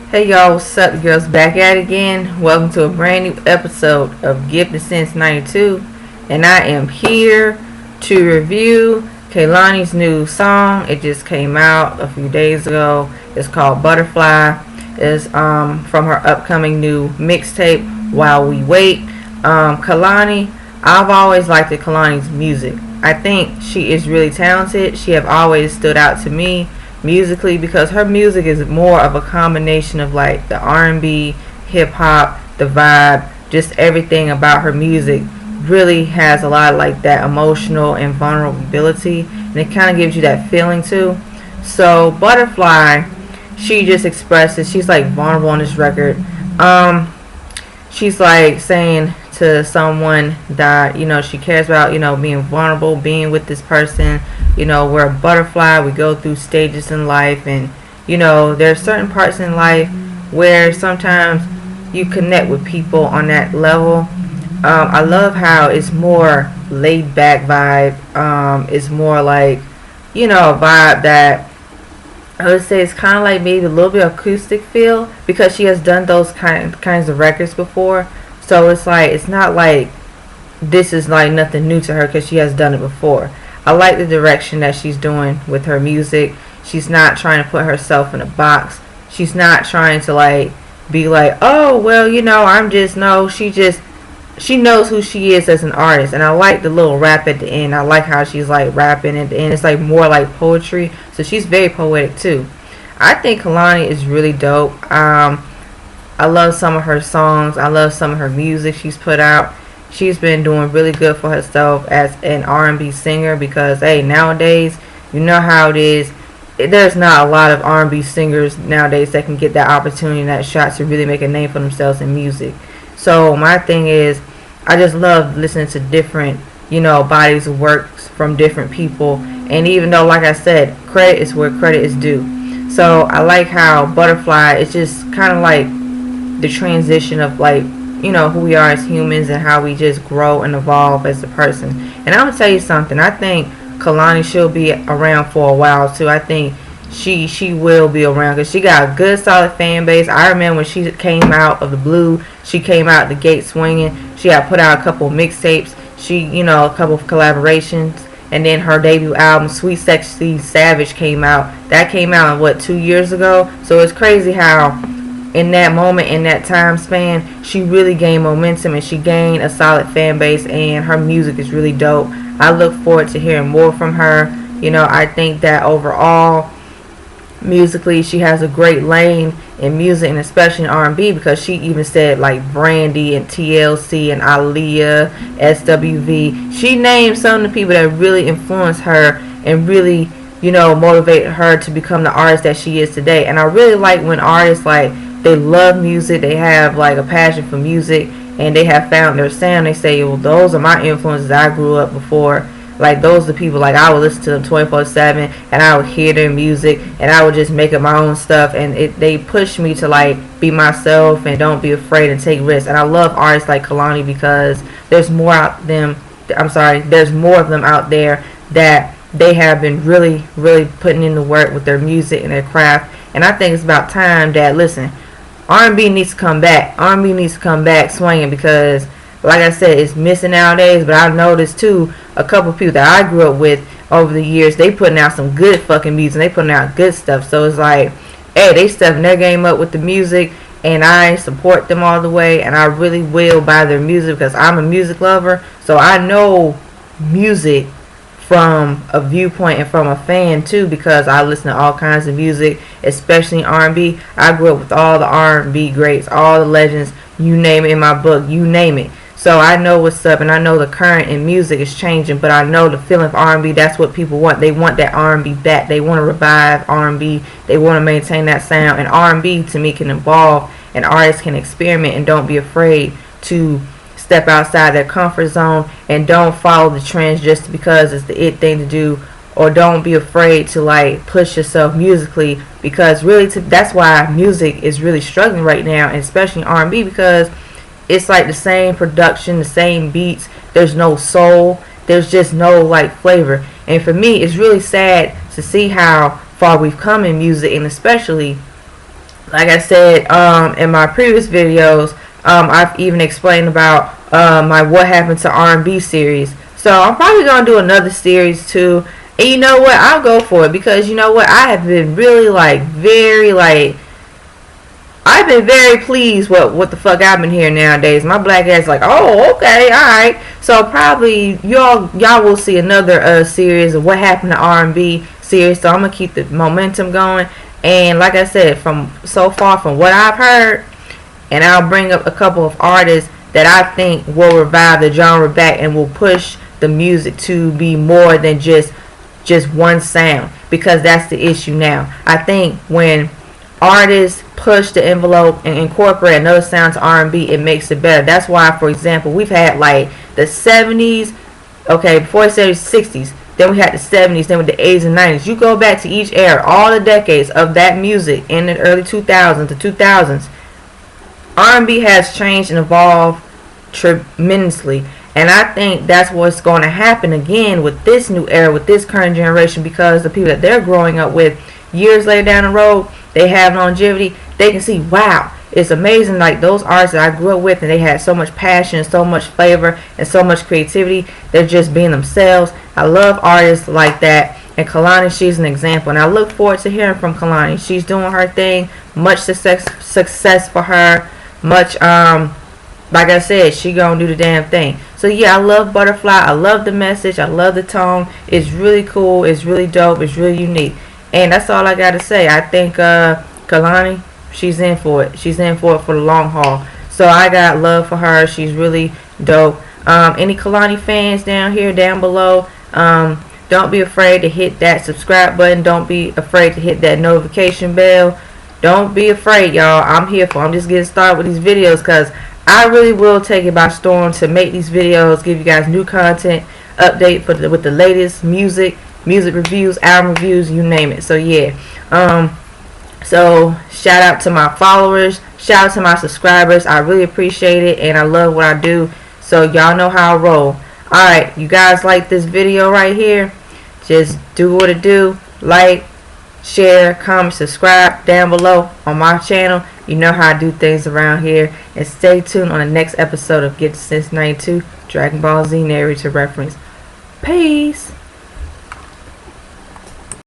Hey y'all, what's up, girls? Back at it again. Welcome to a brand new episode of Gifted Since 92. And I am here to review Kehlani's new song. It just came out a few days ago. It's called Butterfly. It's from her upcoming new mixtape, While We Wait. Kehlani, I've always liked Kehlani's music. I think she is really talented. She have always stood out to me musically because her music is more of a combination of like the R&B, hip hop, the vibe, just everything about her music really has a lot of like that emotional and vulnerability, and it kind of gives you that feeling too. So Butterfly, she just expresses, she's like vulnerable on this record. She's like saying to someone that, she cares about, being vulnerable, being with this person. We're a butterfly. We go through stages in life, and, there are certain parts in life where sometimes you connect with people on that level. I love how it's more laid back vibe. It's more like, a vibe that I would say it's kind of like maybe a little bit acoustic feel, because she has done those kinds of records before. So it's like, it's not like this is like nothing new to her because she has done it before. I like the direction that she's doing with her music. She's not trying to put herself in a box. She's not trying to like be like, oh well, I'm just, no, she knows who she is as an artist. And I like the little rap at the end. I like how she's like rapping at the end. It's like more like poetry. So she's very poetic too. I think Kehlani is really dope. I love some of her songs. I love some of her music she's put out. She's been doing really good for herself as an R&B singer, because hey, nowadays, you know how it is. There's not a lot of R&B singers nowadays that can get that opportunity and that shot to really make a name for themselves in music. So my thing is, I just love listening to different, bodies of works from different people. And even though, like I said, credit is where credit is due. So I like how Butterfly is just kind of like the transition of like, who we are as humans and how we just grow and evolve as a person. And I'm gonna tell you something. I think Kehlani, she'll be around for a while too. I think she will be around because she got a good solid fan base. I remember when she came out of the blue, she came out the gate swinging. She had put out a couple of mixtapes. She, a couple of collaborations. And then her debut album, Sweet Sexy Savage, came out. That came out, 2 years ago? So it's crazy how in that moment, in that time span, she really gained momentum and she gained a solid fan base, and her music is really dope. I look forward to hearing more from her. I think that overall, musically, she has a great lane in music, and especially in R&B, because she even said like Brandy and TLC and Aaliyah, SWV. She named some of the people that really influenced her and really, motivated her to become the artist that she is today. And I really like when artists like, they love music, they have like a passion for music, and they have found their sound. They say, well, those are my influences. I grew up before. Like, those are the people, like, I would listen to them 24/7, and I would hear their music, and I would just make up my own stuff, and they push me to, like, be myself and don't be afraid and take risks. And I love artists like Kehlani because there's more of them out there that they have been really, really putting in the work with their music and their craft. And I think it's about time that, listen, R&B needs to come back. R&B needs to come back swinging, because, like I said, it's missing nowadays. But I've noticed, too, a couple of people that I grew up with over the years, they putting out some good fucking music. They putting out good stuff. So it's like, hey, they stepping their game up with the music, and I support them all the way. And I really will buy their music because I'm a music lover. So I know music from a viewpoint and from a fan too, because I listen to all kinds of music, especially R&B. I grew up with all the R&B greats, all the legends, you name it in my book, you name it. So I know what's up, and I know the current in music is changing, but I know the feeling of R&B, that's what people want. They want that R&B back. They want to revive R&B. They want to maintain that sound. And R&B, to me, can evolve, and artists can experiment and don't be afraid to step outside their comfort zone and don't follow the trends just because it's the it thing to do, or don't be afraid to like push yourself musically, because really that's why music is really struggling right now, and especially R&B, because it's like the same production, the same beats. There's no soul. There's just no like flavor. And for me, it's really sad to see how far we've come in music, and especially like I said in my previous videos, I've even explained about my What Happened to R&B series. So I'm probably going to do another series too. And you know what? I'll go for it because you know what? I have been really I've been very pleased with what the fuck I've been hearing nowadays. My black ass like, oh, okay, alright. So probably y'all will see another series of What Happened to R&B series. So I'm going to keep the momentum going. And like I said, from so far from what I've heard, and I'll bring up a couple of artists that I think will revive the genre back and will push the music to be more than just one sound, because that's the issue now. I think when artists push the envelope and incorporate another sound to R&B, it makes it better. That's why, for example, we've had like the 70s, okay, before the 70s, 60s, then we had the 70s, then with the 80s and 90s. You go back to each era, all the decades of that music in the early 2000s, the 2000s, R&B has changed and evolved tremendously. And I think that's what's going to happen again with this new era, with this current generation, because the people that they're growing up with years later down the road, they have longevity. They can see, wow, it's amazing. Like those artists that I grew up with, and they had so much passion, so much flavor, and so much creativity. They're just being themselves. I love artists like that. And Kehlani, she's an example. And I look forward to hearing from Kehlani. She's doing her thing. Much success for her. Much, like I said, she gonna do the damn thing. So yeah, I love Butterfly. I love the message. I love the tone. It's really cool. It's really dope. It's really unique. And that's all I gotta say. I think Kehlani, she's in for it. She's in for it for the long haul. So I got love for her. She's really dope. Any Kehlani fans down here, down below, don't be afraid to hit that subscribe button. Don't be afraid to hit that notification bell. Don't be afraid, y'all. I'm here for it. I'm just getting started with these videos because I really will take it by storm to make these videos, give you guys new content, update with the latest music reviews, album reviews, you name it. So yeah, so shout out to my followers, shout out to my subscribers. I really appreciate it, and I love what I do. So y'all know how I roll. Alright, you guys like this video right here, just do what it do. Like, share, comment, subscribe down below on my channel. You know how I do things around here. And stay tuned on the next episode of Get Since 92 Dragon Ball Z narrator reference. Peace.